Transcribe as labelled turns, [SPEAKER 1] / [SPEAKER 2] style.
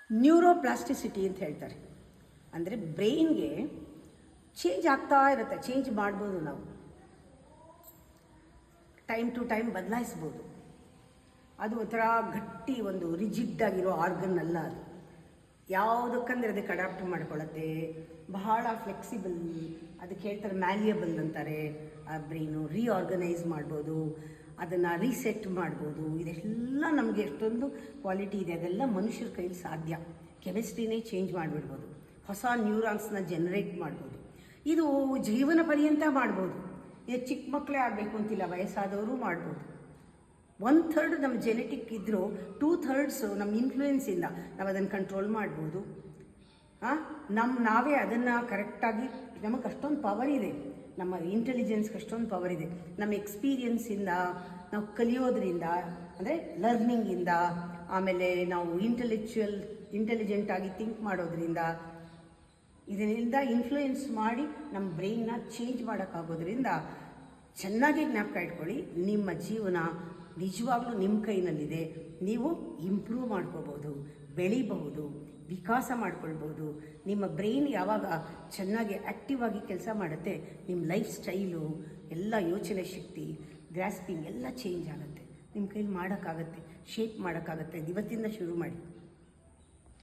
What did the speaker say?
[SPEAKER 1] Neuroplasticity ಅಂತ ಹೇಳ್ತಾರೆ. ಅಂದರೆ ಬ್ರೈನ್ಗೆ ಚೇಂಜ್ ಆಗ್ತಾ ಇರುತ್ತೆ. ಚೇಂಜ್ ಮಾಡ್ಬೋದು, ನಾವು ಟೈಮ್ ಟು ಟೈಮ್ ಬದಲಾಯಿಸ್ಬೋದು. ಅದು ಒಂಥರ ಗಟ್ಟಿ ಒಂದು ರಿಜಿಡ್ ಆಗಿರೋ ಆರ್ಗನ್ ಅಲ್ಲ ಅದು. ಯಾವುದಕ್ಕಂದ್ರೆ ಅದಕ್ಕೆ ಅಡಾಪ್ಟ್ ಮಾಡ್ಕೊಳ್ಳುತ್ತೆ, ಬಹಳ ಫ್ಲೆಕ್ಸಿಬಲ್. ಅದಕ್ಕೆ ಹೇಳ್ತಾರೆ ಮ್ಯಾಲಿಯಬಲ್ ಅಂತಾರೆ. ಆ ಬ್ರೈನು ರೀಆರ್ಗನೈಸ್ ಮಾಡ್ಬೋದು, ಅದನ್ನು ರೀಸೆಟ್ ಮಾಡ್ಬೋದು. ಇದೆಲ್ಲ ನಮಗೆ ಎಷ್ಟೊಂದು ಕ್ವಾಲಿಟಿ ಇದೆ, ಅದೆಲ್ಲ ಮನುಷ್ಯರ ಕೈಲಿ ಸಾಧ್ಯ. ಕೆಮಿಸ್ಟ್ರಿನೇ ಚೇಂಜ್ ಮಾಡಿಬಿಡ್ಬೋದು, ಹೊಸ ನ್ಯೂರಾನ್ಸ್ನ ಜನರೇಟ್ ಮಾಡ್ಬೋದು. ಇದು ಜೀವನ ಪರ್ಯಂತ ಮಾಡ್ಬೋದು. ಇದು ಚಿಕ್ಕ ಮಕ್ಕಳೇ ಆಗಬೇಕು ಅಂತಿಲ್ಲ, ವಯಸ್ಸಾದವರು ಮಾಡ್ಬೋದು. 1/3 ನಮ್ಮ ಜೆನೆಟಿಕ್ ಇದ್ದರೂ 2/3 ನಮ್ಮ ಇನ್ಫ್ಲೂಯೆನ್ಸಿಂದ ನಾವು ಅದನ್ನು ಕಂಟ್ರೋಲ್ ಮಾಡ್ಬೋದು. ನಾವೇ ಅದನ್ನು ಕರೆಕ್ಟಾಗಿ, ನಮಗೆ ಅಷ್ಟೊಂದು ಪವರ್ ಇದೆ, ನಮ್ಮ ಇಂಟೆಲಿಜೆನ್ಸ್ಗೆ ಅಷ್ಟೊಂದು ಪವರ್ ಇದೆ. ನಮ್ಮ ಎಕ್ಸ್ಪೀರಿಯನ್ಸಿಂದ ನಾವು ಕಲಿಯೋದ್ರಿಂದ, ಅಂದರೆ ಲರ್ನಿಂಗಿಂದ, ಆಮೇಲೆ ನಾವು ಇಂಟೆಲಿಜೆಂಟಾಗಿ ಥಿಂಕ್ ಮಾಡೋದ್ರಿಂದ, ಇದರಿಂದ ಇನ್ಫ್ಲೂಯೆನ್ಸ್ ಮಾಡಿ ನಮ್ಮ ಬ್ರೈನ್ನ ಚೇಂಜ್ ಮಾಡೋಕ್ಕಾಗೋದ್ರಿಂದ ಚೆನ್ನಾಗಿ ಜ್ಞಾಪಕ ಇಟ್ಕೊಳ್ಳಿ, ನಿಮ್ಮ ಜೀವನ ನಿಜವಾಗ್ಲೂ ನಿಮ್ಮ ಕೈನಲ್ಲಿದೆ. ನೀವು ಇಂಪ್ರೂವ್ ಮಾಡ್ಕೋಬೋದು, ಬೆಳಿಬಹುದು, ವಿಕಾಸ ಮಾಡ್ಕೊಳ್ಬೋದು. ನಿಮ್ಮ ಬ್ರೈನ್ ಯಾವಾಗ ಚೆನ್ನಾಗಿ ಆ್ಯಕ್ಟಿವ್ ಆಗಿ ಕೆಲಸ ಮಾಡುತ್ತೆ, ನಿಮ್ಮ ಲೈಫ್ ಸ್ಟೈಲು ಎಲ್ಲ, ಯೋಚನೆ ಶಕ್ತಿ, ಗ್ರಾಸ್ಪಿಂಗ್ ಎಲ್ಲ ಚೇಂಜ್ ಆಗುತ್ತೆ. ನಿಮ್ಮ ಕೈಲಿ ಮಾಡೋಕ್ಕಾಗತ್ತೆ, ಶೇಪ್ ಮಾಡೋಕ್ಕಾಗತ್ತೆ. ಇವತ್ತಿಂದ ಶುರು ಮಾಡಿ.